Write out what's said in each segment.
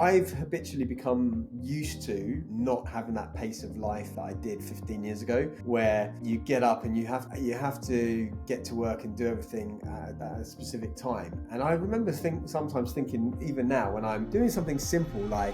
I've habitually become used to not having that pace of life that I did 15 years ago, where you get up and you have to get to work and do everything at a specific time. And I remember sometimes thinking, even now, when I'm doing something simple like,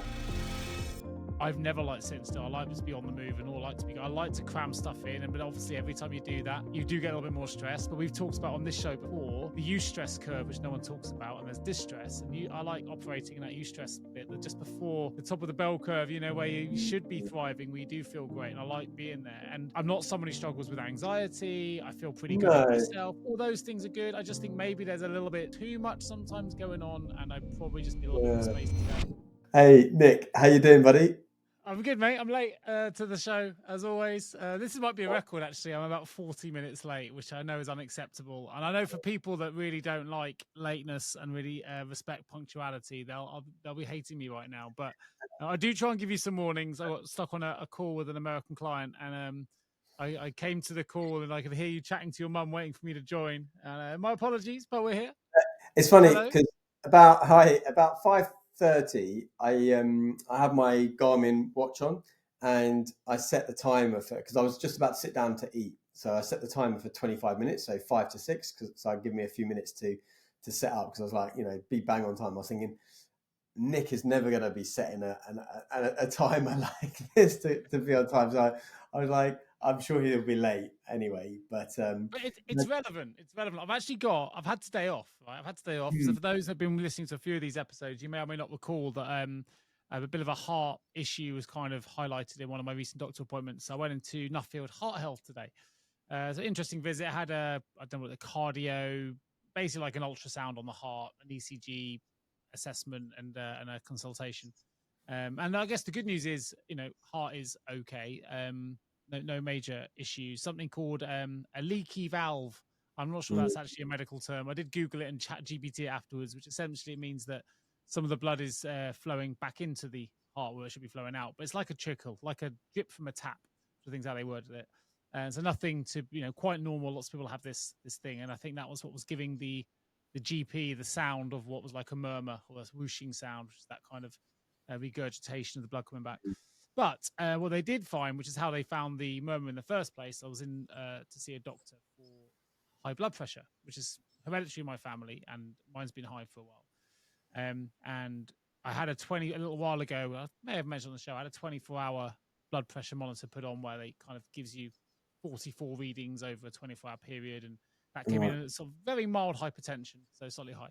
I've never liked sitting still. I like to be on the move and I like to cram stuff in. But obviously every time you do that, you do get a little bit more stress. But we've talked about on this show before, the eustress curve, which no one talks about, and there's distress. And I like operating in that eustress bit, that just before the top of the bell curve, where you should be thriving, where you do feel great. And I like being there. And I'm not someone who struggles with anxiety. I feel pretty good about myself. All those things are good. I just think maybe there's a little bit too much sometimes going on, and I probably just need a little bit more space today. Hey, Nick, how you doing, buddy? I'm good, mate. I'm late to the show, as always. This might be a record, actually. I'm about 40 minutes late, which I know is unacceptable. And I know for people that really don't like lateness and really respect punctuality, they'll be hating me right now. But I do try and give you some warnings. I got stuck on a call with an American client, and I came to the call, and I could hear you chatting to your mum, waiting for me to join. And my apologies, but we're here. It's funny because about 5:30, I have my Garmin watch on, and I set the timer for, because I was just about to sit down to eat. So I set the timer for 25 minutes, so 5 to 6, so I'd give me a few minutes to set up, because I was like, be bang on time. I was thinking, Nick is never going to be setting a timer like this to be on time. So I was like, I'm sure he'll be late anyway. But it's relevant. It's relevant. I've had today off. Right? I've had today off. So for those who have been listening to a few of these episodes, you may or may not recall that a bit of a heart issue was kind of highlighted in one of my recent doctor appointments. So I went into Nuffield Heart Health today. It's an interesting visit. I had I don't know what, the cardio, basically like an ultrasound on the heart, an ECG assessment, and a consultation. And I guess the good news is, heart is okay. No major issues. Something called a leaky valve. I'm not sure that's actually a medical term. I did Google it and chat GPT it afterwards, which essentially means that some of the blood is flowing back into the heart where it should be flowing out. But it's like a trickle, like a drip from a tap. I think that's how they worded it. And so nothing to, quite normal. Lots of people have this thing. And I think that was what was giving the GP the sound of what was like a murmur or a whooshing sound, which is that kind of regurgitation of the blood coming back. But what they did find, which is how they found the murmur in the first place, I was in to see a doctor for high blood pressure, which is hereditary in my family, and mine's been high for a while. And I had a little while ago, I may have mentioned on the show, I had a 24-hour blood pressure monitor put on where they kind of gives you 44 readings over a 24-hour period, and that came in at sort of very mild hypertension, so slightly high.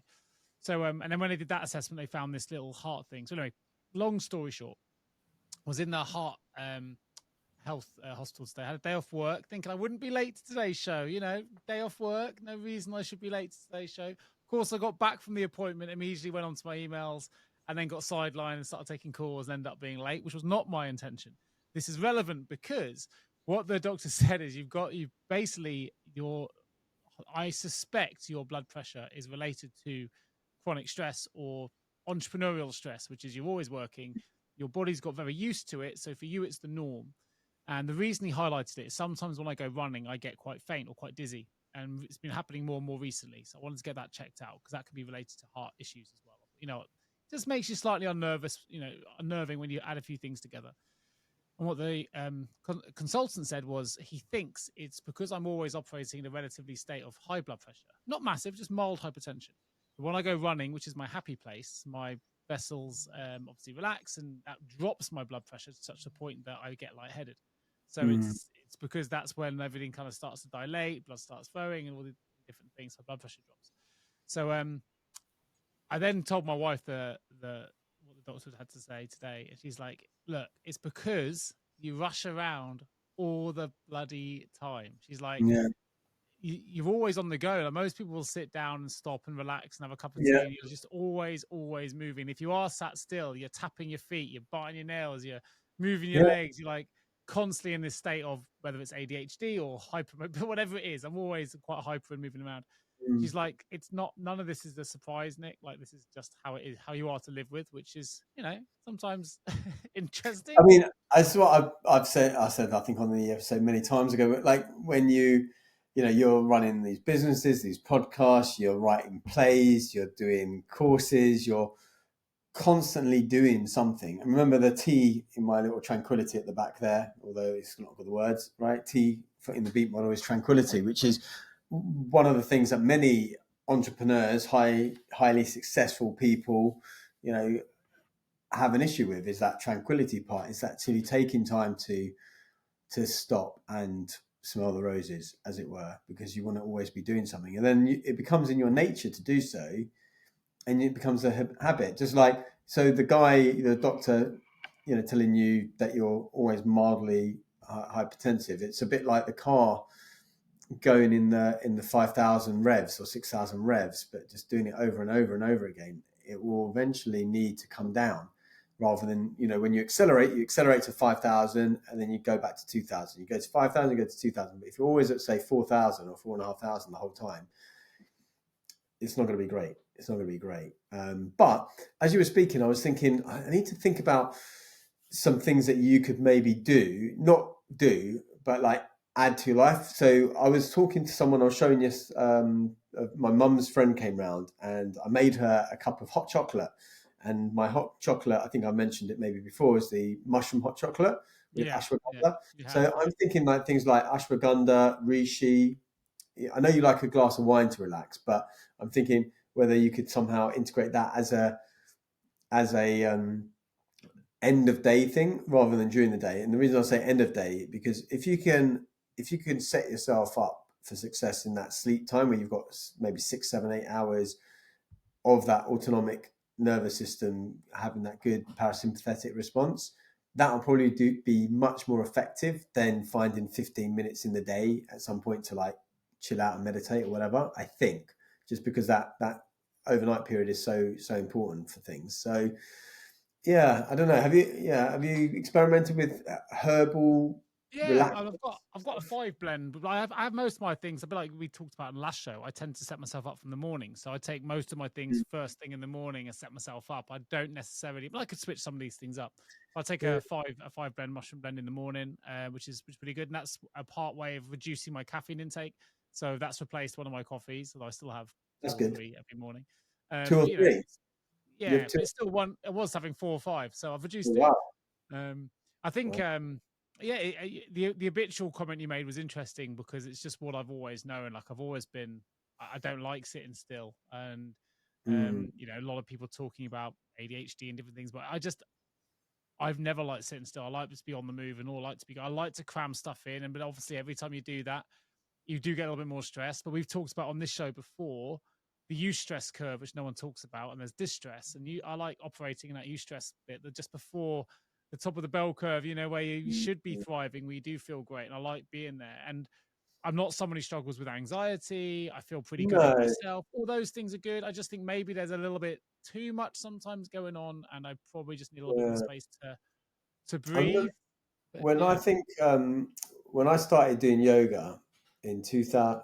So, and then when they did that assessment, they found this little heart thing. So anyway, long story short, was in the heart health hospital today. I had a day off work, thinking I wouldn't be late to today's show. Day off work, no reason I should be late to today's show. Of course, I got back from the appointment, immediately went onto my emails, and then got sidelined and started taking calls and ended up being late, which was not my intention. This is relevant because what the doctor said is I suspect your blood pressure is related to chronic stress or entrepreneurial stress, which is you're always working. Your body's got very used to it. So for you, it's the norm. And the reason he highlighted it is sometimes when I go running, I get quite faint or quite dizzy. And it's been happening more and more recently. So I wanted to get that checked out because that can be related to heart issues as well. It just makes you slightly unnerving when you add a few things together. And what the consultant said was he thinks it's because I'm always operating in a relatively state of high blood pressure. Not massive, just mild hypertension. But when I go running, which is my happy place, my vessels obviously relax, and that drops my blood pressure to such a point that I get lightheaded. So it's because that's when everything kind of starts to dilate, blood starts flowing, and all the different things, so blood pressure drops. So I then told my wife what the doctor had to say today, and she's like, "Look, it's because you rush around all the bloody time." She's like, You're always on the go. Like most people will sit down and stop and relax and have a cup of tea. And you're just always moving. If you are sat still, you're tapping your feet, you're biting your nails, you're moving your legs. You're like constantly in this state of whether it's ADHD or hyper, whatever it is. I'm always quite hyper and moving around. She's like, none of this is a surprise, Nick. Like this is just how it is, how you are to live with, which is, sometimes interesting. I mean, that's what I've said. I said, I think on the episode many times ago, but like when you're running these businesses, these podcasts, you're writing plays, you're doing courses, you're constantly doing something. And remember the T in my little tranquility at the back there, although it's not got the words, right? T in the beat model is tranquility, which is one of the things that many entrepreneurs, highly successful people, have an issue with, is that tranquility part. Is actually taking time to stop and smell the roses, as it were, because you want to always be doing something. And then it becomes in your nature to do so, and it becomes a habit. Just like, so the doctor, telling you that you're always mildly hypertensive. It's a bit like the car going in the 5,000 revs or 6,000 revs, but just doing it over and over and over again. It will eventually need to come down, rather than, when you accelerate to 5,000 and then you go back to 2,000. You go to 5,000, you go to 2,000. But if you're always at, say, 4,000 or 4,500 the whole time, it's not going to be great. It's not going to be great. But as you were speaking, I was thinking, I need to think about some things that you could maybe not do, but like add to your life. So I was talking to someone, I was showing you, my mum's friend came round, and I made her a cup of hot chocolate. And my hot chocolate, I think I mentioned it maybe before, is the mushroom hot chocolate with ashwagandha. So I'm thinking like things like ashwagandha, reishi. I know you like a glass of wine to relax, but I'm thinking whether you could somehow integrate that as a end of day thing rather than during the day. And the reason I say end of day, because if you can set yourself up for success in that sleep time where you've got maybe 6, 7, 8 hours of that autonomic nervous system having that good parasympathetic response, that will probably be much more effective than finding 15 minutes in the day at some point to like chill out and meditate or whatever. I think just because that overnight period is so important for things. So yeah, I don't know. Have you experimented with herbal? Yeah, I've got a 5 blend, but I have most of my things. A bit like we talked about in the last show. I tend to set myself up from the morning, so I take most of my things first thing in the morning and set myself up. I don't necessarily, but I could switch some of these things up. I take a 5 blend mushroom blend in the morning, which is pretty good, and that's a part way of reducing my caffeine intake. So that's replaced one of my coffees, although I still have 2 or 3 every morning. 2 or But 3. You have yeah, 2? but it's still one. I was having 4 or 5, so I've Oh, reduced it. wow. I think the habitual comment you made was interesting, because it's just what I've always known. Like I've always been, I don't like sitting still, and a lot of people talking about ADHD and different things, but I've never liked sitting still. I like to be on the move and I like to cram stuff in, but obviously every time you do that, you do get a little bit more stress. But we've talked about on this show before the eustress curve, which no one talks about, and there's distress, and I like operating in that eustress bit, that just before the top of the bell curve, where you should be thriving, where you do feel great, and I like being there. And I'm not someone who struggles with anxiety. I feel pretty good in No. myself. All those things are good. I just think maybe there's a little bit too much sometimes going on, and I probably just need a little bit more space to I remember breathe. But when I yeah, think when I started doing yoga in 2000,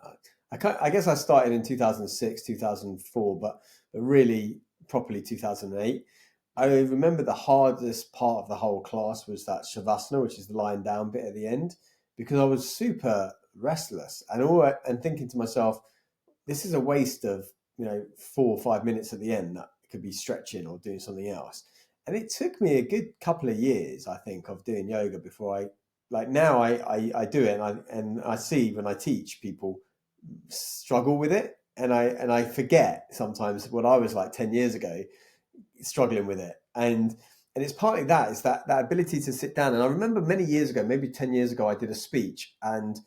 I guess I started in 2006, 2004, but really properly 2008. I remember the hardest part of the whole class was that shavasana, which is the lying down bit at the end, because I was super restless and thinking to myself, this is a waste of 4 or 5 minutes at the end that could be stretching or doing something else. And it took me a good couple of years, I think, of doing yoga before now I do it, and I see when I teach people struggle with it, and I forget sometimes what I was like 10 years ago struggling with it. And it's partly that, is that ability to sit down. And I remember many years ago, maybe 10 years ago, I did a speech, and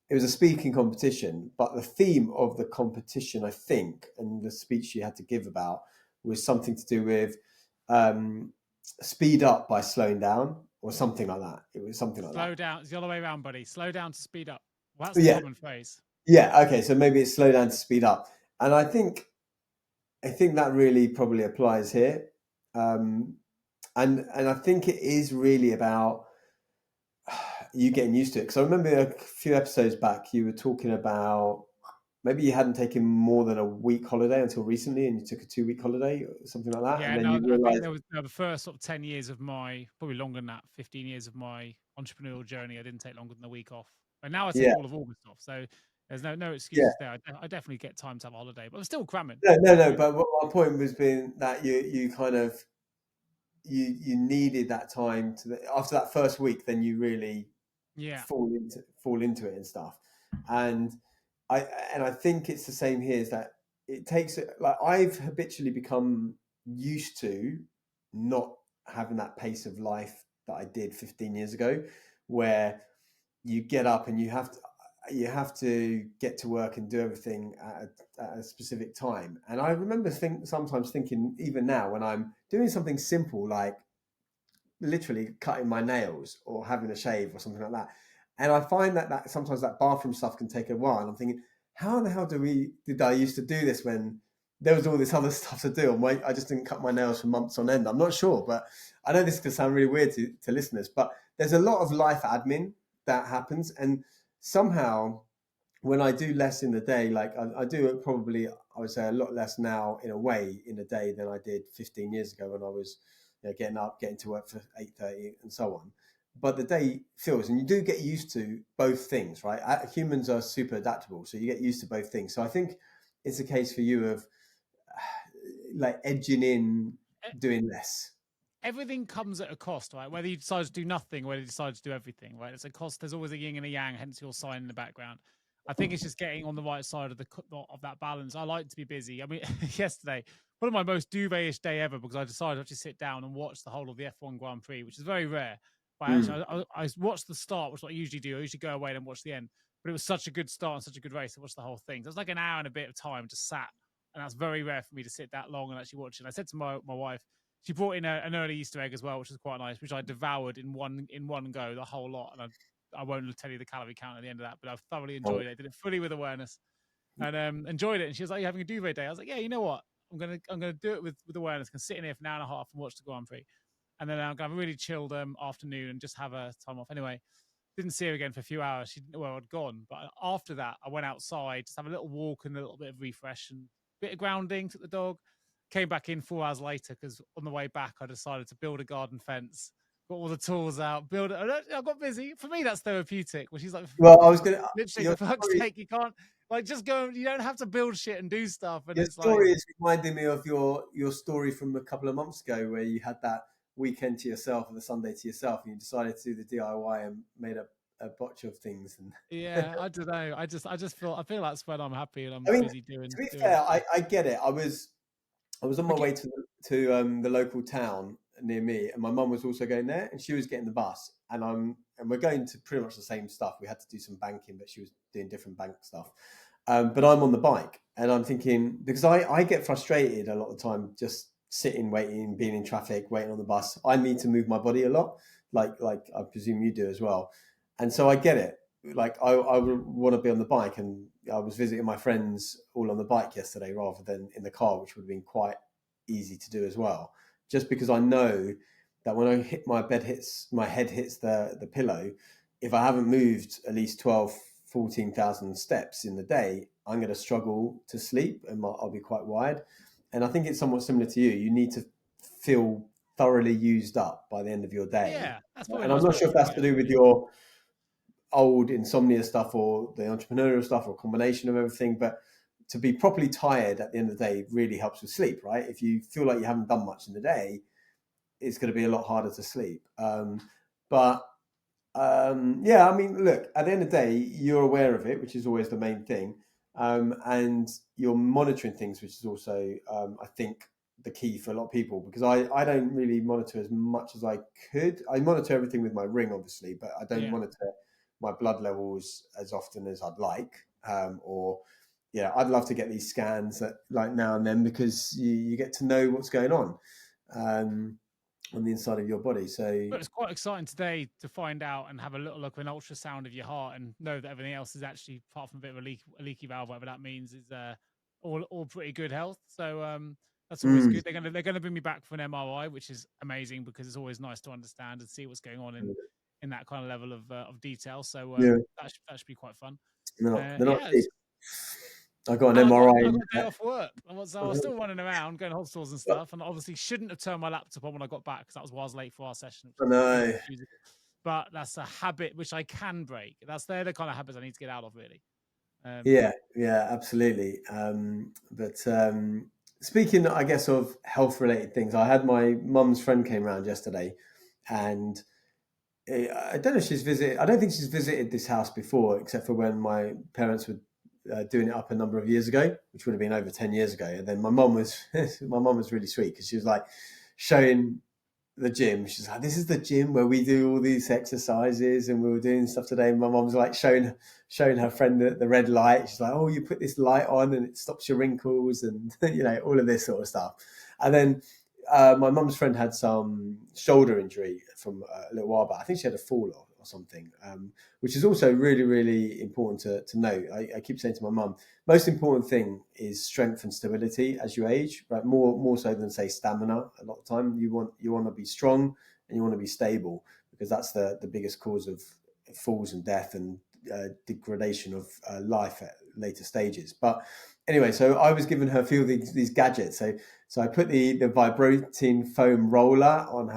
it was a speaking competition, but the theme of the competition, I think, and the speech you had to give about, was something to do with speed up by slowing down, or something like that. It was something like that. slow down. It's the other way around, buddy. Slow down to speed up. Well, that's the Yeah. common phrase. Yeah. Okay. So maybe it's slow down to speed up. And I think that really probably applies here. And I think it is really about you getting used to it. Because I remember a few episodes back, you were talking about maybe you hadn't taken more than a week holiday until recently, and you took a 2-week holiday or something like that. Yeah, And then no, you I think realized, there was the first sort of 10 years of my, probably longer than that, 15 years of my entrepreneurial journey. I didn't take longer than a week off. And now I take yeah, all of August off. So there's no yeah. excuses there. I definitely get time to have a holiday, but I'm still cramming. No. But what my point was being that you kind of you needed that time after that first week, then you really fall into it and stuff. And I think it's the same here, is that it takes, like, I've habitually become used to not having that pace of life that I did 15 years ago, where you get up and you have to get to work and do everything at a specific time. And I remember sometimes thinking, even now, when I'm doing something simple like literally cutting my nails or having a shave or something like that, and I find that sometimes that bathroom stuff can take a while. And I'm thinking, how the hell did I used to do this when there was all this other stuff to do? And I just didn't cut my nails for months on end. I'm not sure, but I know this could sound really weird to listeners, but there's a lot of life admin that happens. And somehow when I do less in the day, like I do it probably, I would say, a lot less now in a way in a day than I did 15 years ago when I was, getting up, getting to work for 8:30 and so on. But the day feels, and you do get used to both things, right? Humans are super adaptable, so you get used to both things. So I think it's a case for you of like edging in, doing less. Everything comes at a cost, right? Whether you decide to do nothing, whether you decide to do everything, right? It's a cost. There's always a yin and a yang, hence your sign in the background. I think it's just getting on the right side of that balance. I like to be busy. I mean, yesterday, one of my most duvet-ish day ever, because I decided to actually sit down and watch the whole of the F1 Grand Prix, which is very rare. But actually, I watched the start, which I usually do. I usually go away and watch the end. But it was such a good start and such a good race. I watched the whole thing. So it was like an hour and a bit of time just sat. And that's very rare for me to sit that long and actually watch it. And I said to my wife, she brought in an early Easter egg as well, which was quite nice, which I devoured in one go, the whole lot. And I won't tell you the calorie count at the end of that, but I've thoroughly enjoyed it. I did it fully with awareness and enjoyed it. And she was like, "You're having a duvet day?" I was like, "Yeah, you know what? I'm gonna do it with awareness. I can sit in here for an hour and a half and watch the Grand Prix, and then I'm gonna have a really chilled afternoon and just have a time off." Anyway, didn't see her again for a few hours. She didn't know where I'd gone. But after that, I went outside, just have a little walk and a little bit of refresh and a bit of grounding. Took the dog. Came back in 4 hours later because on the way back, I decided to build a garden fence. Got all the tools out, build it. I got busy. For me, that's therapeutic. Which is like, Well, I was gonna. literally, Your for fuck's story, sake, you can't like just go. You don't have to build shit and do stuff. And your it's like, story is reminding me of your story from a couple of months ago, where you had that weekend to yourself or the Sunday to yourself, and you decided to do the DIY and made a botch of things. And yeah, I don't know. I feel that's when I'm happy and I I'm mean, busy to doing be doing fair, stuff. I get it. I was on my Okay. way to the local town near me, and my mum was also going there, and she was getting the bus, and we're going to pretty much the same stuff. We had to do some banking, but she was doing different bank stuff. But I'm on the bike, and I'm thinking, because I get frustrated a lot of the time just sitting, waiting, being in traffic, waiting on the bus. I need to move my body a lot, like I presume you do as well, and so I get it. Like I would want to be on the bike, and I was visiting my friends all on the bike yesterday rather than in the car, which would have been quite easy to do as well. Just because I know that when my head hits the pillow, if I haven't moved at least 12, 14,000 steps in the day, I'm going to struggle to sleep and I'll be quite wired. And I think it's somewhat similar to you. You need to feel thoroughly used up by the end of your day. Yeah, that's probably a And I'm nice not way of sure if putting that's it, to do with actually. your old insomnia stuff or the entrepreneurial stuff or a combination of everything, but to be properly tired at the end of the day really helps with sleep, right? If you feel like you haven't done much in the day, it's going to be a lot harder to sleep. But yeah, I mean, look, at the end of the day, you're aware of it, which is always the main thing. And you're monitoring things, which is also, I think, the key for a lot of people, because I don't really monitor as much as I could. I monitor everything with my ring, obviously, but I don't Yeah. monitor my blood levels as often as I'd like. Or, yeah, I'd love to get these scans like now and then, because you get to know what's going on the inside of your body. So But it's quite exciting today to find out and have a little look at an ultrasound of your heart and know that everything else is actually, apart from a bit of a leaky valve, whatever that means, is all pretty good health. So that's always good. They're gonna bring me back for an MRI, which is amazing because it's always nice to understand and see what's going on in that kind of level of detail. So yeah, that should be quite fun. they're not Yeah, cheap. I got an and MRI. I got a day off work. So I was still running around, going to hospitals and stuff, and obviously shouldn't have turned my laptop on when I got back because that was why I was late for our session, which I is know. inexcusable. But that's a habit which I can break. They're the kind of habits I need to get out of, really. Yeah, absolutely. But speaking, I guess, of health related things, I had my mum's friend came around yesterday, and I don't know if she's visited. I don't think she's visited this house before, except for when my parents were doing it up a number of years ago, which would have been over 10 years ago. And then my mum was my mum was really sweet because she was like showing the gym. She's like, "This is the gym where we do all these exercises, and we were doing stuff today." And my mom's like showing her friend the red light. She's like, "Oh, you put this light on, and it stops your wrinkles, and all of this sort of stuff." And then my mum's friend had some shoulder injury from a little while back. I think she had a fall or something, which is also really, really important to know. I keep saying to my mum, most important thing is strength and stability as you age, right? More so than say stamina. A lot of time you want to be strong and you want to be stable, because that's the biggest cause of falls and death and degradation of life at later stages. But anyway, so I was giving her a few of these gadgets. So I put the vibrating foam roller on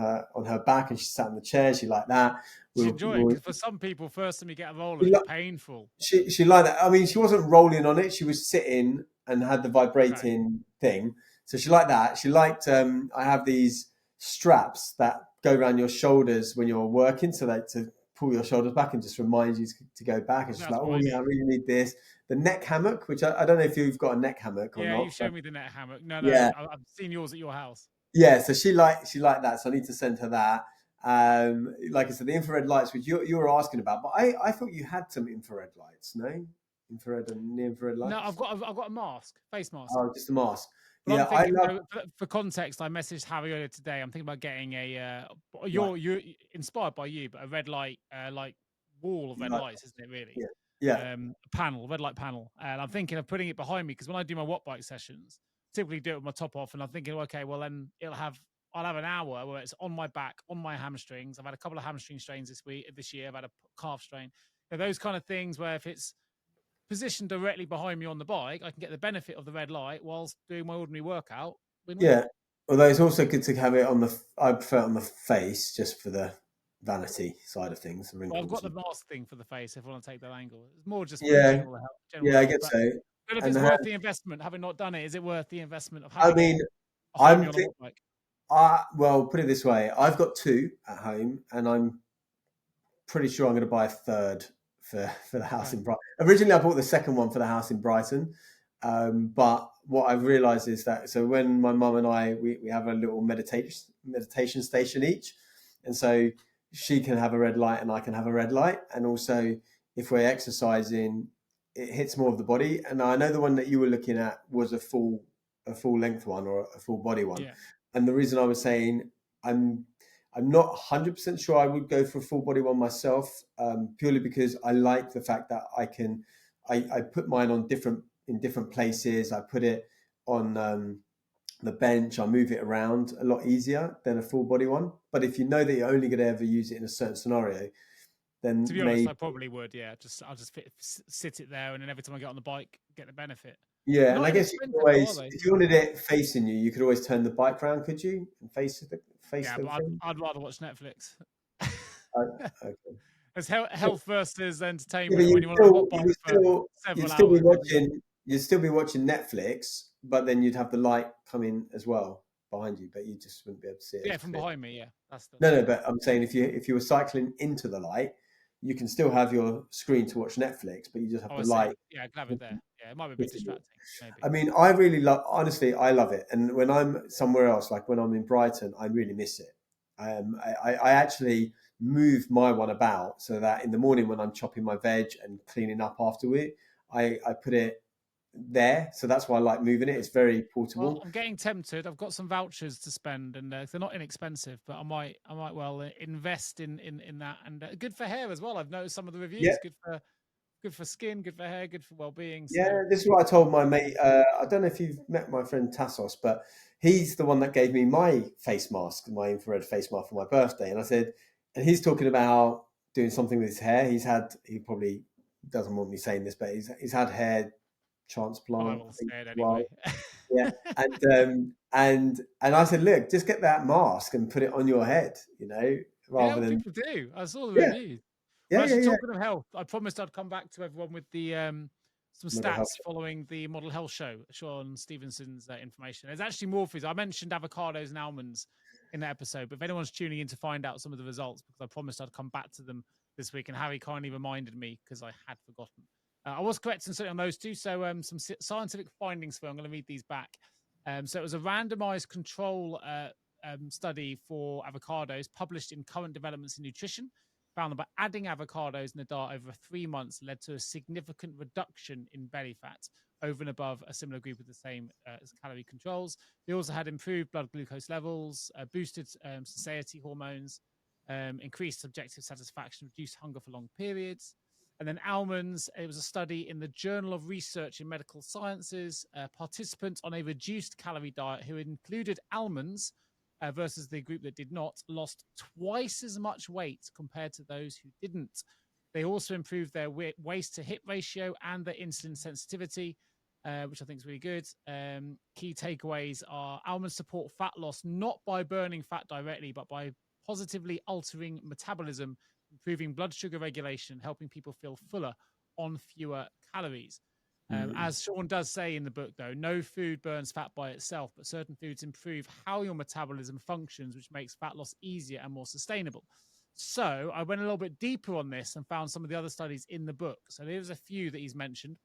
her back, and she sat in the chair. She liked that. She enjoy it, because for some people, first time you get a roller, She, it's li- painful. she liked that. I mean, she wasn't rolling on it. She was sitting and had the Okay. vibrating thing. So she liked that. She liked. I have these straps that go around your shoulders when you're working, so that to pull your shoulders back and just remind you to go back. And she's That's like, what "Oh I yeah, I need. really need this." The neck hammock, which I don't know if you've got a neck hammock or Yeah, you not, but showed me the net hammock. No, yeah, I've seen yours at your house. yeah. So she liked that. So I need to send her that. Like I said, the infrared lights, which you were asking about, but I thought you had some infrared lights, no? Infrared and near infrared No, lights. I've got a mask, face mask. Oh, just a mask. But Yeah, I'm I thinking, love. though, for context, I messaged Harry earlier today. I'm thinking about getting a Right. you're inspired by you, but a red light, like wall of You red like lights, isn't it? Really, Yeah. Yeah. panel, red light panel. And I'm thinking of putting it behind me, because when I do my watt bike sessions, typically do it with my top off, and I'm thinking, okay, well then I'll have an hour where it's on my back, on my hamstrings. I've had a couple of hamstring strains this year. I've had a calf strain. Those kind of things where if it's positioned directly behind me on the bike, I can get the benefit of the red light whilst doing my ordinary workout. Win-win. Yeah. Although it's also good to have it on the. I prefer it on the face just for the vanity side of things, the Well, I've got wrinkles. the mask thing for the face if I want to take that angle. It's more just for Yeah. general Yeah, I health. guess But so. I don't know if And it's worth the investment. Having not done it, is it worth the investment of I having it mean, behind me I'm on a think. watt bike? Well, put it this way: I've got two at home, and I'm pretty sure I'm going to buy a third for the house Okay. in Brighton. Originally, I bought the second one for the house in Brighton, but what I've realised is that so when my mum and I we have a little meditation station each, and so she can have a red light and I can have a red light, and also if we're exercising, it hits more of the body. And I know the one that you were looking at was a full length one or a full body one, Yeah. and the reason I was saying I'm I'm not 100% sure I would go for a full body one myself, purely because I like the fact that I put mine on in different places. I put it on the bench. I move it around a lot easier than a full body one. But if you know that you're only going to ever use it in a certain scenario, then To be honest, maybe, I probably would. Yeah. I'll just sit it there, and then every time I get on the bike, get the benefit. yeah. They're And not I guess you could inexpensive though, are always, they? if you wanted it facing you, you could always turn the bike round, could you? And face Yeah, the but thing. I'd rather watch Netflix. Okay. It's health versus Yeah, but entertainment, and when you're on a watt bike for you'd several still be hours every day. watching Netflix, but then you'd have the light coming as well behind you, but you just wouldn't be able to see it as Yeah, from clear. behind me. Yeah, that's No, the no, point. but I'm saying if you were cycling into the light, you can still have your screen to watch Netflix, but you just have Oh, the I see. light Yeah, I can have it hitting there. Yeah, it might be a bit hitting you. distracting, maybe. I mean, I really love. Honestly, I love it, and when I'm somewhere else, like when I'm in Brighton, I really miss it. I actually move my one about so that in the morning when I'm chopping my veg and cleaning up after it, I put it there. So that's why I like moving it. It's very Well, portable. I'm getting tempted. I've got some vouchers to spend, and they're not inexpensive. But I might well invest in that. And good for hair as well. I've noticed some of the Yeah, reviews. Good for skin, good for hair, good for well-being. So yeah. This is what I told my mate. I don't know if you've met my friend Tassos, but he's the one that gave me my face mask, my infrared face mask for my birthday. And I said, and he's talking about doing something with his hair. He probably doesn't want me saying this, but he's had hair I transplant, I will think, say it as anyway. well. Yeah, and I said, look, just get that mask and put it on your head, Yeah, rather well, than people do. I saw the yeah, reviews. yeah, Well, yeah, actually, yeah, talking of health, I promised I'd come back to everyone with the some Mental health. stats following the Model Health show, Sean Stevenson's information. There's actually more foods. I mentioned avocados and almonds in that episode, but if anyone's tuning in to find out some of the results, because I promised I'd come back to them this week, and Harry kindly reminded me because I had forgotten. I was correct in on those two. So some scientific findings for, I'm going to read these back. So it was a randomized control study for avocados published in Current Developments in Nutrition, found that by adding avocados in the diet over 3 months led to a significant reduction in belly fat over and above a similar group with the same calorie controls. They also had improved blood glucose levels, boosted satiety hormones, increased subjective satisfaction, reduced hunger for long periods. And then almonds, it was a study in the Journal of Research in Medical Sciences. Participants on a reduced calorie diet who included almonds versus the group that did not lost twice as much weight compared to those who didn't. They also improved their waist to hip ratio and their insulin sensitivity, which I think is really good. Key takeaways are almonds support fat loss not by burning fat directly, but by positively altering metabolism, improving blood sugar regulation, helping people feel fuller on fewer calories. As Sean does say in the book, though, no food burns fat by itself, but certain foods improve how your metabolism functions, which makes fat loss easier and more sustainable. So I went a little bit deeper on this and found some of the other studies in the book. So there's a few that he's mentioned.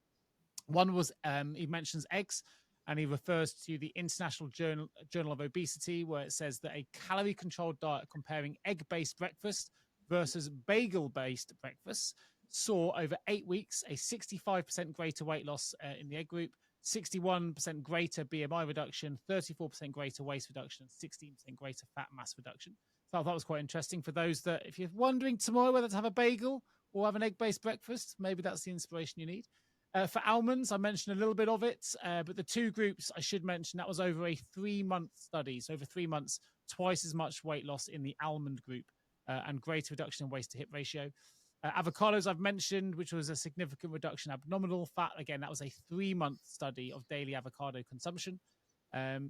One was he mentions eggs, and he refers to the International Journal of Obesity, where it says that a calorie-controlled diet comparing egg-based breakfast versus bagel-based breakfast saw over 8 weeks a 65% greater weight loss in the egg group, 61% greater BMI reduction, 34% greater waist reduction, and 16% greater fat mass reduction. So I thought that was quite interesting for those that, if you're wondering tomorrow whether to have a bagel or have an egg-based breakfast, maybe that's the inspiration you need. For almonds, I mentioned a little bit of it, but the two groups I should mention, that was over a 3-month study. So over 3 months, twice as much weight loss in the almond group and greater reduction in waist to hip ratio. Avocados I've mentioned, which was a significant reduction in abdominal fat. Again, that was a 3-month study of daily avocado consumption.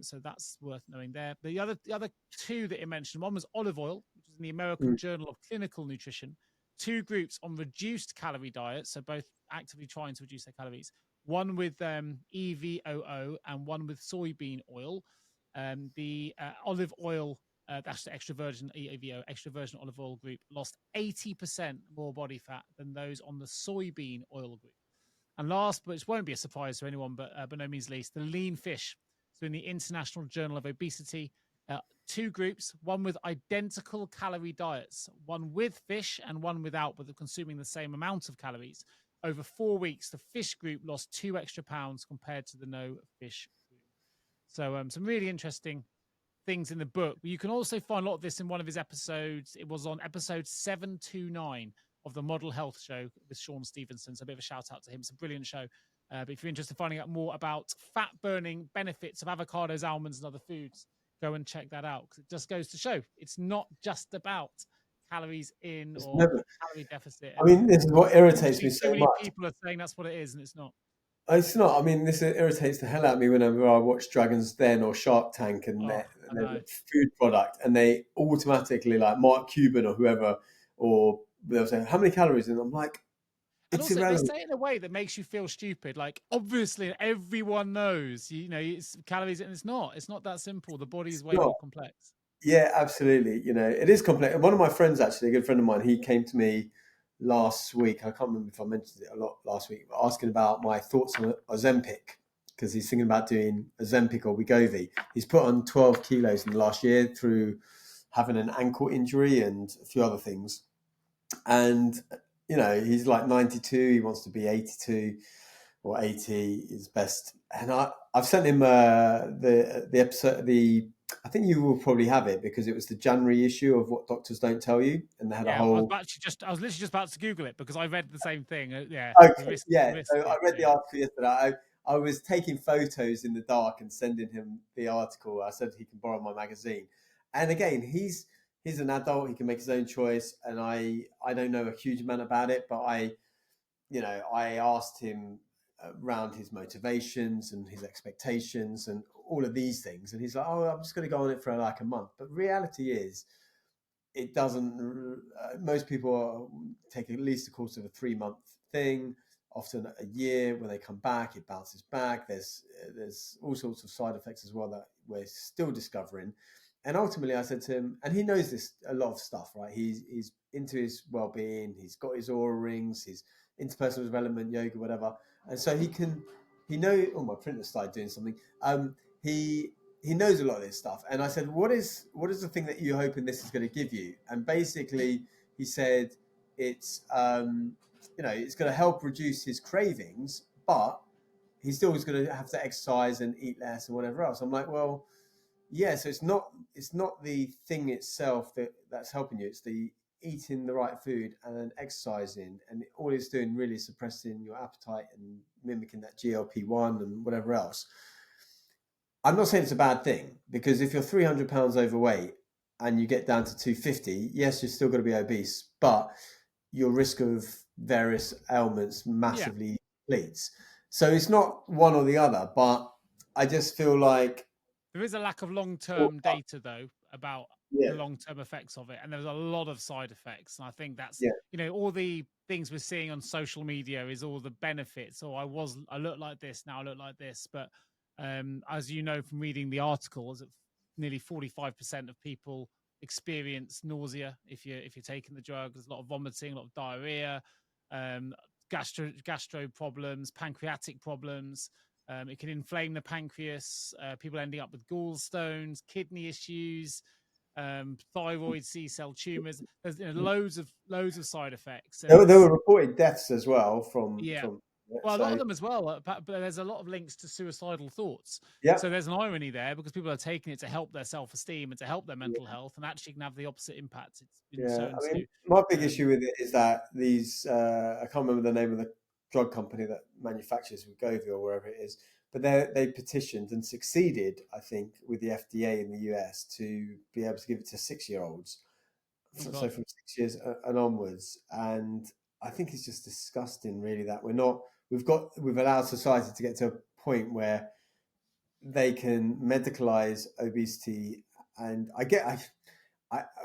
So that's worth knowing there. But the other two that he mentioned, one was olive oil, which is in the American Journal of Clinical Nutrition. 2 groups on reduced calorie diets, so both actively trying to reduce their calories. One with EVOO and one with soybean oil. The olive oil, that's the extra virgin EVO, extra virgin olive oil group, lost 80% more body fat than those on the soybean oil group. And last, but it won't be a surprise to anyone, but by no means least, the lean fish. So in the International Journal of Obesity, 2 groups, one with identical calorie diets, one with fish and one without, but they're consuming the same amount of calories. Over 4 weeks, the fish group lost 2 extra pounds compared to the no fish group. So some really interesting things in the book. But you can also find a lot of this in one of his episodes. It was on episode 729 of the Model Health show with Sean Stevenson. So a bit of a shout out to him. It's a brilliant show. But if you're interested in finding out more about fat burning benefits of avocados, almonds, and other foods, go and check that out, because it just goes to show it's not just about calories in or calorie deficit. I mean, this is what irritates me so many much. people are saying that's what it is, and it's not. It's not. I mean, this irritates the hell out of me whenever I watch Dragon's Den or Shark Tank and their food product, and they automatically, like Mark Cuban or whoever, or they'll say, "How many calories?" And I'm like, and also, irrelevant. They say it in a way that makes you feel stupid. Like, obviously, everyone knows, it's calories, and it's not. It's not that simple. The body is way more complex. Yeah, absolutely. It is complex. One of my friends, actually, a good friend of mine, he came to me last week. I can't remember if I mentioned it a lot last week, asking about my thoughts on Ozempic, because he's thinking about doing Ozempic or Wegovy. He's put on 12 kilos in the last year through having an ankle injury and a few other things. And he's like 92. He wants to be 82 or 80 is best. And I've sent him the episode. I think you will probably have it, because it was the January issue of What Doctors Don't Tell You, and they had a whole. I was literally just about to Google it, because I read the same thing. Okay. So I read the article yesterday. I was taking photos in the dark and sending him the article. I said he can borrow my magazine. And again, he's an adult. He can make his own choice. And I don't know a huge amount about it, but I asked him around his motivations and his expectations and all of these things. And he's like, "Oh, I'm just going to go on it for like a month." But reality is, it doesn't. Most people take at least a course of a 3-month thing. often a year. When they come back, it bounces back. There's all sorts of side effects as well that we're still discovering. And ultimately, I said to him, and he knows this a lot of stuff, right? He's into his well-being. He's got his aura rings. He's into personal development, yoga, whatever. And so he knows. Oh, my printer started doing something. He knows a lot of this stuff. And I said, what is the thing that you're hoping this is going to give you? And basically, he said it's it's going to help reduce his cravings, but he still is going to have to exercise and eat less and whatever else. I'm like, well, yeah. So it's not the thing itself that's helping you. It's the eating the right food and then exercising, and all it's doing really is suppressing your appetite and mimicking that GLP-1 and whatever else. I'm not saying it's a bad thing, because if you're 300 pounds overweight and you get down to 250, yes, you're still going to be obese, but your risk of various ailments massively depletes. So it's not one or the other, but I just feel like there is a lack of long-term data though about the long-term effects of it, and there's a lot of side effects. And I think that's all the things we're seeing on social media is all the benefits. Or I look like this, now I look like this, but as you know from reading the articles, nearly 45% of people experience nausea if you're taking the drug. There's a lot of vomiting, a lot of diarrhea, gastro problems, pancreatic problems. It can inflame the pancreas. People ending up with gallstones, kidney issues, thyroid, C-cell tumors. There's loads of side effects. There were reported deaths as well from well, a lot of them as well, but there's a lot of links to suicidal thoughts. So there's an irony there, because people are taking it to help their self-esteem and to help their mental health, and actually can have the opposite impact. It's been I mean, my big issue with it is that these I can't remember the name of the drug company that manufactures Wegovy or wherever it is, but they petitioned and succeeded, I think, with the FDA in the US to be able to give it to 6-year-olds. So from 6 years and onwards. And I think it's just disgusting, really, that we've allowed society to get to a point where they can medicalize obesity. And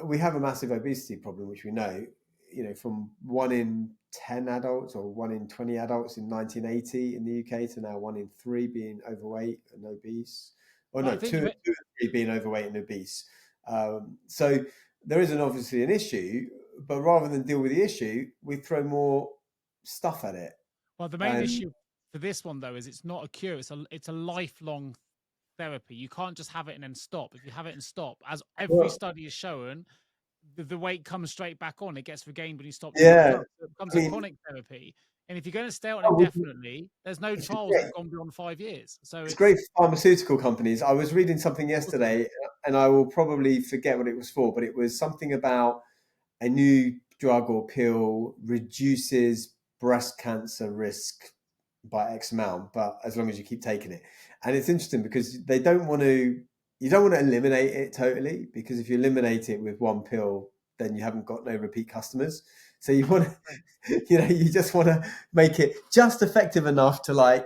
we have a massive obesity problem, which we know, from 1 in 10 adults or 1 in 20 adults in 1980 in the UK to now 1 in 3 being overweight and obese. Or no, 2 in 3 being overweight and obese. So there isn't obviously an issue, but rather than deal with the issue, we throw more stuff at it. Well, the main issue for this one, though, is it's not a cure. It's a lifelong therapy. You can't just have it and then stop. If you have it and stop, as every study has shown, the weight comes straight back on. It gets regained when you stop. Yeah, it becomes a chronic therapy. And if you're going to stay on indefinitely, there's no trials that have gone beyond 5 years. So it's great for pharmaceutical companies. I was reading something yesterday, and I will probably forget what it was for, but it was something about a new drug or pill reduces breast cancer risk by X amount, but as long as you keep taking it. And it's interesting because you don't want to eliminate it totally, because if you eliminate it with one pill, then you haven't got no repeat customers. So you want to, you just want to make it just effective enough to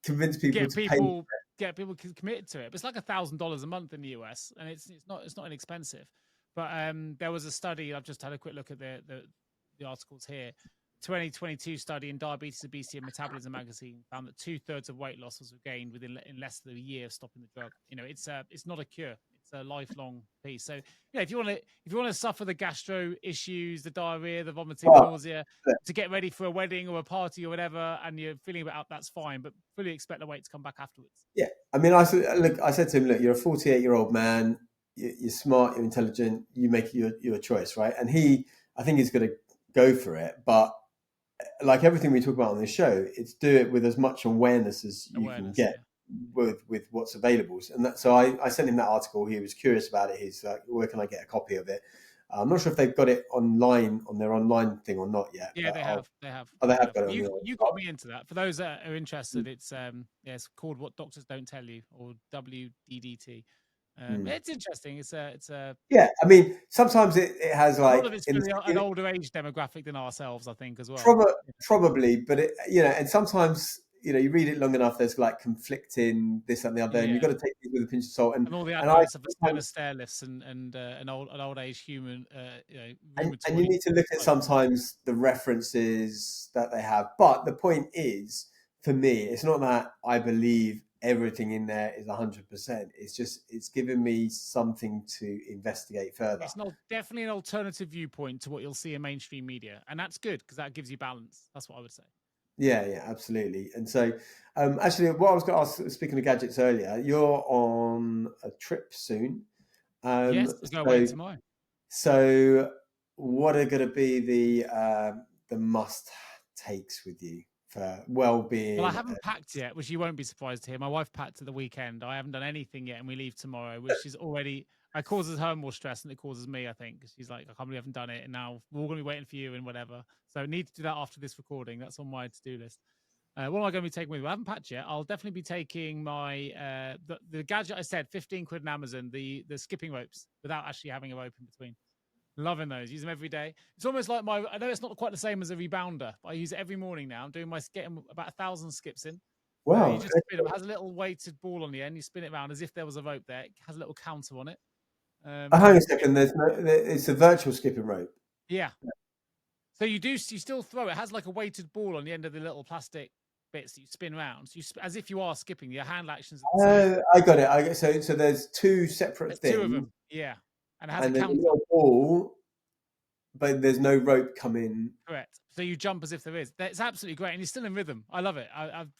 convince people get people committed to it. But it's like $1,000 a month in the US, and it's not inexpensive. But there was a study. I've just had a quick look at the articles here. 2022 study in Diabetes, Obesity and Metabolism magazine found that 2/3 of weight loss was regained in less than a year of stopping the drug. It's not a cure; it's a lifelong piece. So, if you want to suffer the gastro issues, the diarrhea, the vomiting, the nausea, to get ready for a wedding or a party or whatever, and you're feeling a bit up, that's fine. But fully expect the weight to come back afterwards. Yeah, I mean, I said to him, look, you're a 48-year-old man. You're smart. You're intelligent. You make your choice, right? And I think he's going to go for it, but like everything we talk about on this show, it's do it with as much awareness as you can get with what's available. And so I sent him that article. He was curious about it. He's like, where can I get a copy of it? I'm not sure if they've got it online on their online thing or not yet. Yeah, they have. Oh, they have got it. You got me into that. For those that are interested, it's called What Doctors Don't Tell You, or WDDT. It's interesting. It's a yeah. I mean, sometimes it has like a lot of it's an older age demographic than ourselves, I think, as well. Probably, but and sometimes you read it long enough, there's like conflicting this and the other, and you've got to take it with a pinch of salt. And all the And I adverts of the Sauna stair lifts and an old age human, and you rheumatoid. need to look at sometimes the references that they have. But the point is, for me, it's not that I believe everything in there is 100%. It's just it's given me something to investigate further. It's not definitely an alternative viewpoint to what you'll see in mainstream media, and that's good because that gives you balance. That's what I would say. Yeah, absolutely. And so, actually, what I was going to ask, speaking of gadgets earlier, you're on a trip soon. Yes, there's no way tomorrow. So, what are going to be the must takes with you for well-being? Well, I haven't packed yet, which you won't be surprised to hear. My wife packed at the weekend. I haven't done anything yet, and we leave tomorrow, which is already it causes her more stress than it causes me, I think, because she's like, I can't believe I haven't done it, and now we're all going to be waiting for you and whatever. So I need to do that after this recording. That's on my to-do list. What am I going to be taking with me? I haven't packed yet. I'll definitely be taking my the gadget I said, 15 quid on Amazon, the skipping ropes without actually having a rope in between. Loving those. Use them every day. It's almost like I know it's not quite the same as a rebounder, but I use it every morning now. I'm doing getting about 1,000 skips in. Wow. You just spin it. It has a little weighted ball on the end. You spin it around as if there was a rope there. It has a little counter on it. Hang on a second. It's a virtual skipping rope. Yeah. So you still throw it. It has like a weighted ball on the end of the little plastic bits that you spin around. So as if you are skipping. Your hand actions are the same. I got it. So there's two separate things. Two of them. Yeah. And it has and a counter. A ball, but there's no rope coming. Correct. So you jump as if there is. It's absolutely great, and you're still in rhythm. I love it.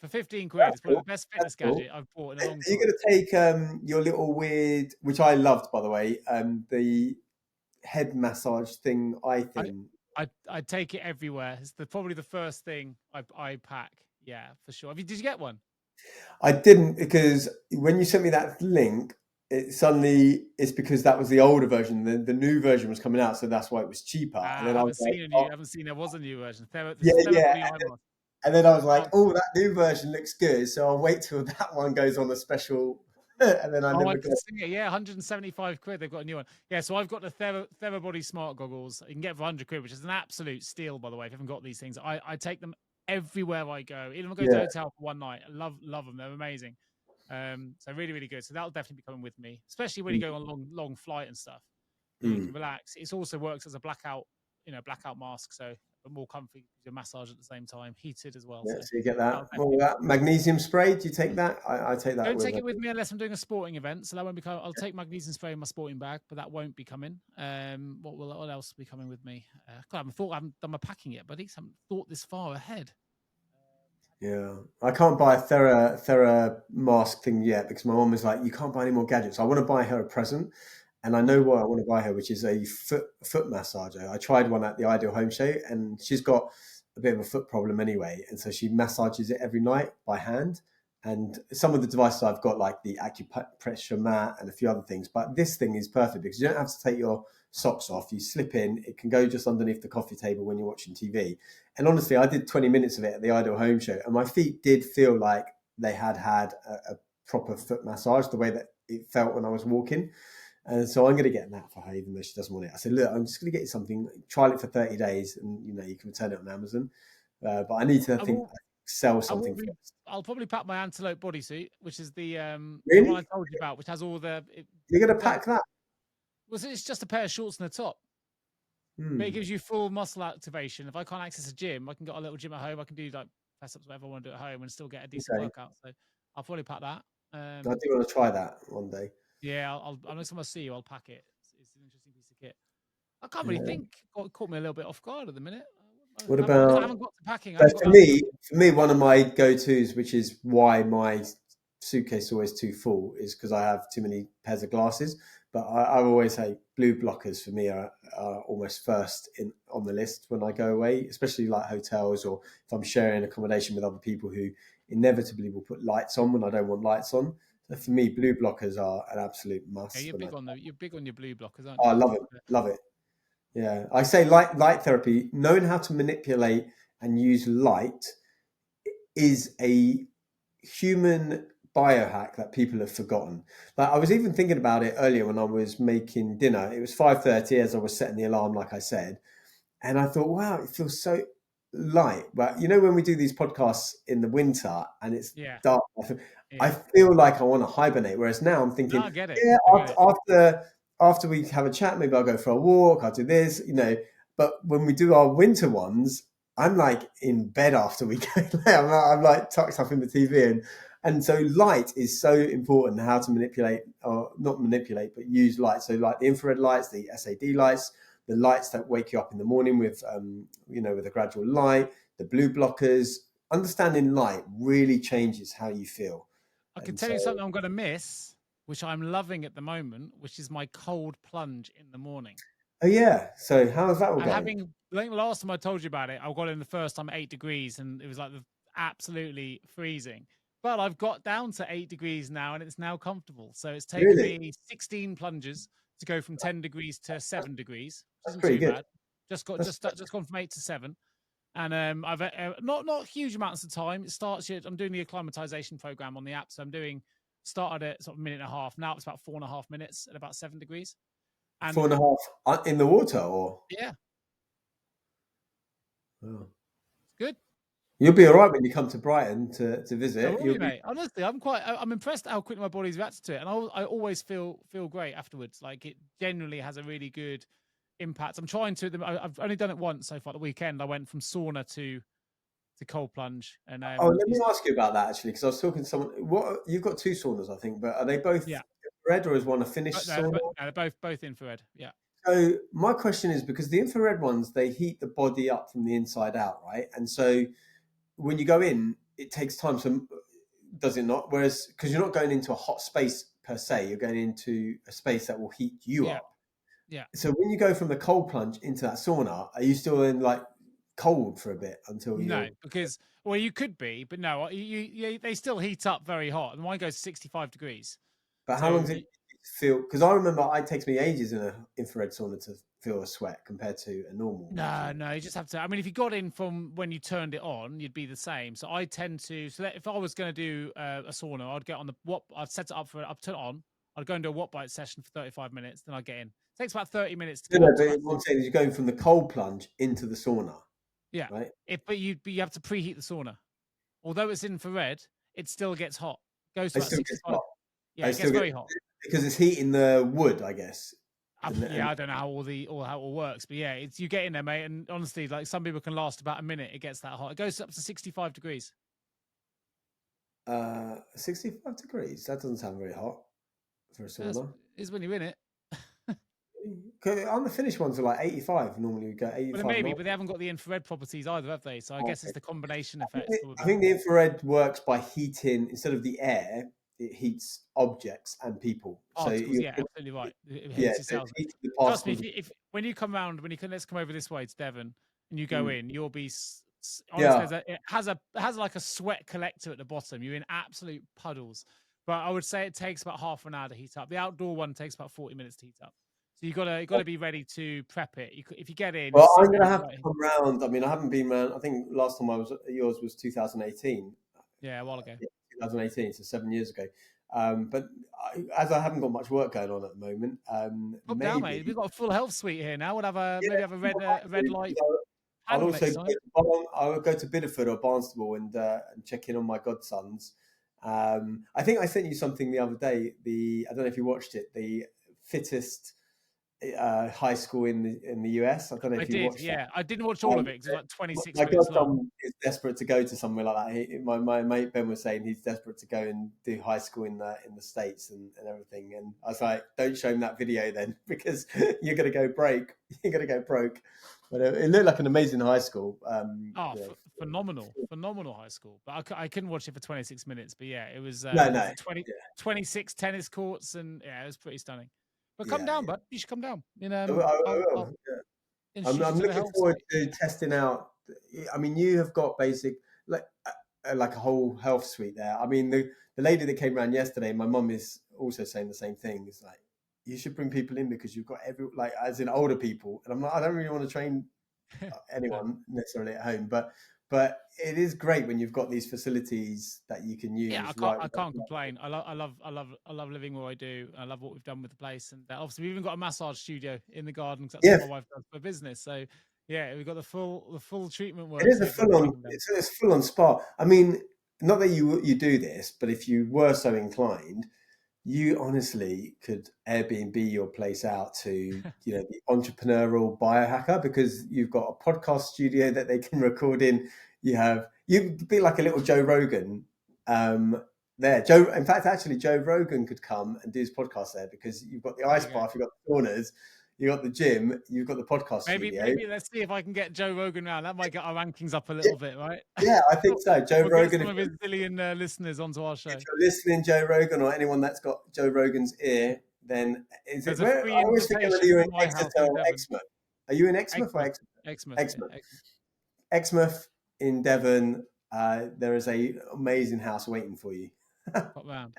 For 15 quid, it's probably the best fitness gadget I've bought in a long time. You're going to take your little weird, which I loved, by the way, the head massage thing. I take it everywhere. It's probably the first thing I pack. Yeah, for sure. Did you get one? I didn't, because when you sent me that link, it's because that was the older version. The new version was coming out, so that's why it was cheaper. And then I haven't seen there was a new version. Yeah. And then I was like, oh, that new version looks good, so I'll wait till that one goes on a special. And then I never got it. Yeah, 175 quid. They've got a new one. Yeah, so I've got the Therabody Smart Goggles. You can get for 100 quid, which is an absolute steal, by the way. If you haven't got these things, I take them everywhere I go. Even if I go to a hotel for one night, I love them. They're amazing. So really, really good. So that'll definitely be coming with me, especially when you go on long flight and stuff. You can relax. It also works as a blackout mask, so more comfy. You massage at the same time, heated as well. Yeah, so you get that. That magnesium spray. Do you take that? I take that. Don't take it with me unless I'm doing a sporting event. So that won't be coming. I'll take magnesium spray in my sporting bag, but that won't be coming. What else will be coming with me? God, I haven't done my packing yet, but I haven't thought this far ahead. Yeah, I can't buy a Thera mask thing yet because my mom was like, you can't buy any more gadgets. I want to buy her a present, and I know what I want to buy her, which is a foot massager. I tried one at the Ideal Home Show, and she's got a bit of a foot problem anyway, and so she massages it every night by hand. And some of the devices I've got, like the acupressure mat and a few other things, but this thing is perfect because you don't have to take your socks off. You slip in, it can go just underneath the coffee table when you're watching TV. And honestly, I did 20 minutes of it at the Ideal Home Show, and my feet did feel like they had a proper foot massage, the way that it felt when I was walking. And so I'm going to get that for her, even though she doesn't want it. I said, look, I'm just going to get you something, trial it for 30 days, and you can return it on Amazon. But I need to sell something. I'll probably pack my antelope bodysuit, which is the one I told you about, which has all the. You're going to pack that? Well, it's just a pair of shorts and a top. But it gives you full muscle activation. If I can't access a gym, I can get a little gym at home. I can do like press ups, whatever I want to do at home, and still get a decent workout. So I'll probably pack that. I do want to try that one day. Yeah, next time I see you, I'll pack it. It's an interesting piece of kit. I can't really think. Caught me a little bit off guard at the minute. What about? I haven't got to packing. For me, one of my go-tos, which is why my suitcase is always too full, is because I have too many pairs of glasses. But I always say blue blockers for me are almost first on the list when I go away, especially like hotels or if I'm sharing accommodation with other people who inevitably will put lights on when I don't want lights on. So for me, blue blockers are an absolute must. Yeah, you're big on your blue blockers, aren't you? I love it. Yeah, I say light therapy. Knowing how to manipulate and use light is a human biohack that people have forgotten. Like I was even thinking about it earlier when I was making dinner. It was 5:30 as I was setting the alarm, like I said, and I thought, wow, it feels so light, but you know when we do these podcasts in the winter and it's Yeah, dark, I yeah. feel like I want to hibernate. Whereas now I'm No, thinking, I get it. yeah, I get it. after we have a chat, maybe I'll go for a walk. I'll do this, you know. But when we do our winter ones, I'm like in bed after we go. I'm like tucked up in the TV, and so light is so important. How to manipulate, or not manipulate, but use light. So like the infrared lights, the SAD lights, the lights that wake you up in the morning with, with a gradual light, the blue blockers. Understanding light really changes how you feel. I can And tell so, you something I'm going to miss, which I'm loving at the moment, which is my cold plunge in the morning. oh yeah. So how is that all I'm going? having, I think the last time I told you about it, I got in the first time 8 degrees and it was like absolutely freezing. But I've got down to 8 degrees now and it's now comfortable. So it's taken Really? me 16 plunges to go from 10 degrees to 7 degrees, which That's isn't pretty too good. bad. Just got That's just gone from 8 to 7. And I've not huge amounts of time. It starts. I'm doing the acclimatization program on the app, so I'm doing started at sort of 1.5 minutes. Now it's about 4.5 minutes at about 7 degrees. four And and a half in the water, or yeah, oh. it's good. You'll be all right when you come to Brighton to I visit. will You'll be, be mate. Honestly, I'm impressed at how quickly my body's reacted to it, and I always feel great afterwards. Like it genuinely has a really good impact. I'm trying to. I've only done it once so far. The weekend, I went from sauna to cold plunge, and Oh, let me ask you about that actually, because I was talking to someone. What you've got two saunas, I think, but are they both yeah, red or is one a but finished no, sauna? they're both infrared. Yeah, So my question is because the infrared ones they heat the body up from the inside out, right? And so when you go in, it takes time. So does it not? Whereas because you're not going into a hot space per se, you're going into a space that will heat you yeah, up. yeah. So when you go from the cold plunge into that sauna, are you still in like cold for a bit until No, you're? because well, you could be, but no, they still heat up very hot, and mine goes 65 degrees. But So how long does it feel? Because I remember it takes me ages in an infrared sauna to feel a sweat compared to a normal no, sauna. no, you just have to. I mean, if you got in from when you turned it on, you'd be the same. So I tend to. So that if I was going to do a sauna, I'd get on the what. I'd set it up for. I'd turn it on. I'd go and do a watt bite session for 35 minutes. Then I'd get in. It takes about 30 minutes to No, get no, up to but about. what I'm saying is you're going from the cold plunge into the sauna, Yeah, right? but you have to preheat the sauna. Although it's infrared, it still gets hot. Goes to It about still gets 65. hot. Yeah, I it gets still get very hot. because it's heating the wood, I guess. Yeah, I don't know how how it all works, but yeah, it's you get in there, mate, and honestly, like some people can last about a minute. It gets that hot. It goes up to 65 degrees. 65 degrees. That doesn't sound very hot for a That's sauna. is when you're in it. 'Cause on the finished ones are like 85. Normally you go Well, 85, maybe, 90. but they haven't got the infrared properties either, have they? So I guess it's the combination effect, I probably. think the infrared works by heating instead of the air, it heats objects and people. So Particles, yeah, absolutely right. It yeah, heats so it's itself. heating the Trust me, particles. if when you come round, when you can, let's come over this way to Devon, and you go Mm. in, you'll be honestly, Yeah. it has like a sweat collector at the bottom. You're in absolute puddles. But I would say it takes about half an hour to heat up. The outdoor one takes about 40 minutes to heat up. So you gotta be ready to prep it. If you get in, you Well, sit I'm there gonna and have to wait. come round. I mean, I haven't been round. I think last time I was at yours was 2018. Yeah, a while ago. Yeah, 2018, so 7 years ago. But as I haven't got much work going on at the moment, Up down, mate. maybe We've got a full health suite here now. We'll have a yeah, maybe have a red light I'll panel also next go time. to I'll go to Bideford or Barnstable and check in on my godsons. I think I sent you something the other day. I don't know if you watched it. The fittest high school in the US. I don't know I if you did, watched that. yeah. I didn't watch all of Um, it because it was like 26 my minutes long. godson is desperate to go to somewhere like that. My mate Ben was saying he's desperate to go and do high school in the States and everything. And I was like, don't show him that video then because you're gonna go broke. You're gonna go broke. But it looked like an amazing high school. Oh, phenomenal high school. But I couldn't watch it for 26 minutes. But yeah, it was No, what no, was it 20, 26 tennis courts, and yeah, it was pretty stunning. But come yeah, down, yeah. bud. You should come down. I will. I I'll will. introduce you I'm to the looking health forward suite. to testing out. I mean, you have got basic like a whole health suite there. I mean, the lady that came around yesterday, my mum is also saying the same thing. It's like you should bring people in because you've got like as in older people, and I'm not. I don't really want to train No. anyone necessarily at home, but it is great when you've got these facilities that you can Yeah, use. I can't complain. I love living where I do. I love what we've done with the place, and obviously we've even got a massage studio in the garden because that's what Yeah, my wife does for business. So Yeah, we've got the full treatment It works is a here for full on. breaking down. It's full on spa. I mean, not that you do this, but if you were so inclined, you honestly could Airbnb your place out to the entrepreneurial biohacker, because you've got a podcast studio that they can record in. You'd be like a little Joe Rogan there. In fact, actually, Joe Rogan could come and do his podcast there, because you've got the There ice you go. bath, you've got the saunas, you've got the gym, you've got the podcast studio. Maybe let's see if I can get Joe Rogan round. That might get our rankings up a little bit, right? Yeah, I think so. Joe We'll get Rogan. some of his billion listeners onto our show. If you're listening, Joe Rogan, or anyone that's got Joe Rogan's ear, then is it There's a where free I always forget whether invitation you're to in my house Exeter in or Devon. Exmouth. Are you in Exmouth or Exeter? Exmouth. Exmouth. Yeah, Exmouth in Devon. There is a amazing house waiting for you. Pop round.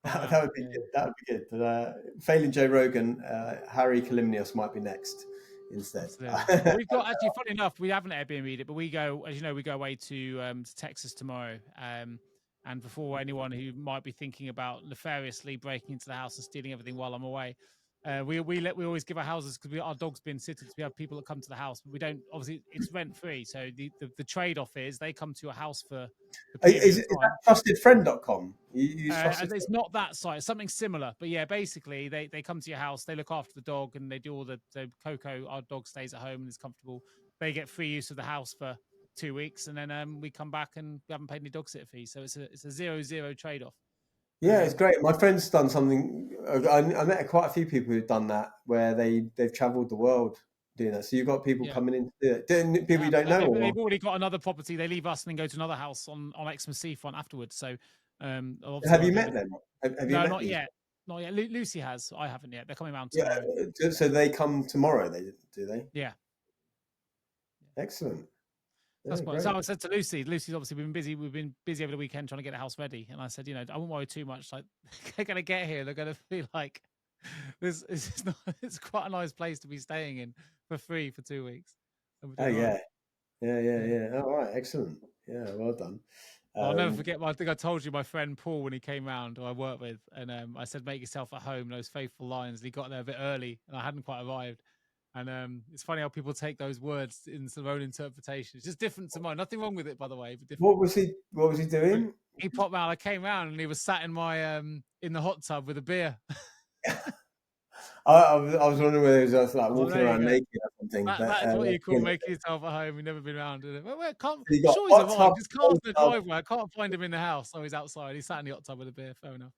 That would be good. That would be good. But failing Joe Rogan, Harry Kalymnios might be next instead. Well, we've got, actually, funny enough, we haven't Airbnb'd it, but we go, as you know, we go away to Texas tomorrow. And before anyone who might be thinking about nefariously breaking into the house and stealing everything while I'm away, we always give our houses, because our dog's been sitted. So we have people that come to the house, but we don't, obviously it's rent free. So the trade off is they come to your house for the period Is of time. that trustedfriend.com? You use trusted It's not that site, it's something similar, but yeah, basically they come to your house, they look after the dog, and they do all the Coco, our dog, stays at home and is comfortable. They get free use of the house for 2 weeks, and then we come back and we haven't paid any dog sitter fees. So it's a 0-0 trade off. Yeah, it's great. My friend's done something. I met quite a few people who've done that, where they've travelled the world doing that. So you've got people coming in to do it. People you don't know. They've already got another property. They leave us and then go to another house on Exmouth Seafront afterwards. So Have you met them? Have you no, met not these? yet. Not yet. Lucy has. I haven't yet. They're coming around Yeah. tomorrow. So they come tomorrow. Do they? Yeah. Excellent. That's quite. So I said to Lucy. Lucy's obviously been busy. We've been busy over the weekend trying to get the house ready. And I said, I won't worry too much. Like, they're going to get here. They're going to feel like it's quite a nice place to be staying in for free for 2 weeks. Oh yeah. All right, excellent. Yeah, well done. I'll never forget. I think I told you my friend Paul, when he came round, who I work with, and I said, "Make yourself at home." Those faithful lines. And he got there a bit early, and I hadn't quite arrived. And it's funny how people take those words in their own interpretation. It's just different to mine. Nothing wrong with it, by the way. But different. What was he doing? He popped round. I came round, and he was sat in my in the hot tub with a beer. I was wondering whether he was just like walking around naked or something. That's what you call making yourself at home. You've never been around. Sure, he's hot arrived. Just cast the driveway. I can't find him in the house. Oh, he's outside. He's sat in the hot tub with a beer. Fair enough.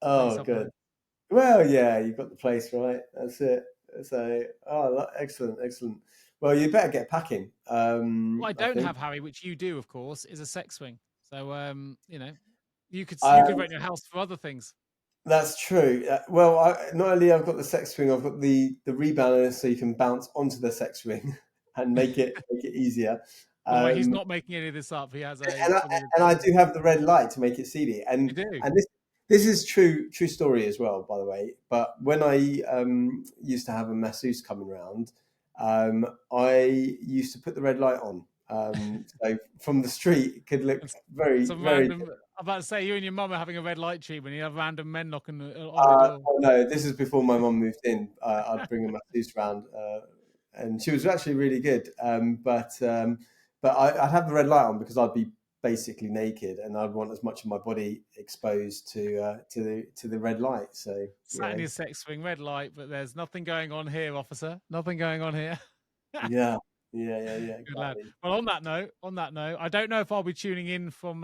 Oh, good. Well, yeah, you got the place right. That's it. So, excellent. Well, you better get packing. What I don't have, Harry, which you do, of course, is a sex swing. So, you could rent your house for other things. That's true. Well, not only I've got the sex swing, I've got the rebalancers, so you can bounce onto the sex swing and make it easier. By the way, he's not making any of this up. He has and I do have the red light to make it seedy. And this is true story as well, by the way. But when I used to have a masseuse coming around, I used to put the red light on. So from the street, it could look very. I'm about to say, you and your mum are having a red light treatment. You have random men knocking on the door. Oh, no, this is before my mum moved in. I'd bring a masseuse around, and she was actually really good. But I'd have the red light on because I'd be basically naked, and I'd want as much of my body exposed to the red light. So sat in your sex swing, red light, but there's nothing going on here, officer. Nothing going on here. Yeah. Good lad. Well, on that note, I don't know if I'll be tuning in from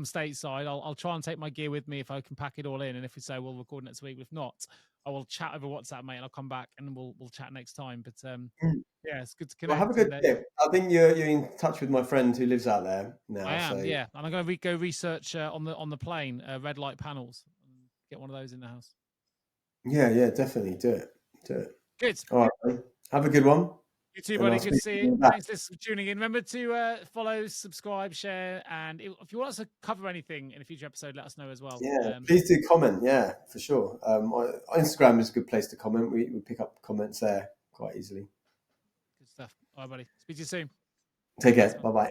stateside. I'll try and take my gear with me if I can pack it all in, and if we say we'll record next week. If not, I will chat over WhatsApp, mate, and I'll come back and we'll chat next time. But yeah, it's good to connect. Well, have a good day. I think you're in touch with my friend who lives out there now. I am, yeah, and I'm going to go research on the plane red light panels and get one of those in the house. Yeah, definitely do it. Good. All right, man. Have a good one. You too, buddy. Good to see you. Thanks for tuning in. Remember to follow, subscribe, share, and if you want us to cover anything in a future episode, let us know as well. Yeah, please do comment. Yeah, for sure. Instagram is a good place to comment. We pick up comments there quite easily. Good stuff. All right, buddy. Speak to you soon. Take care. Bye-bye.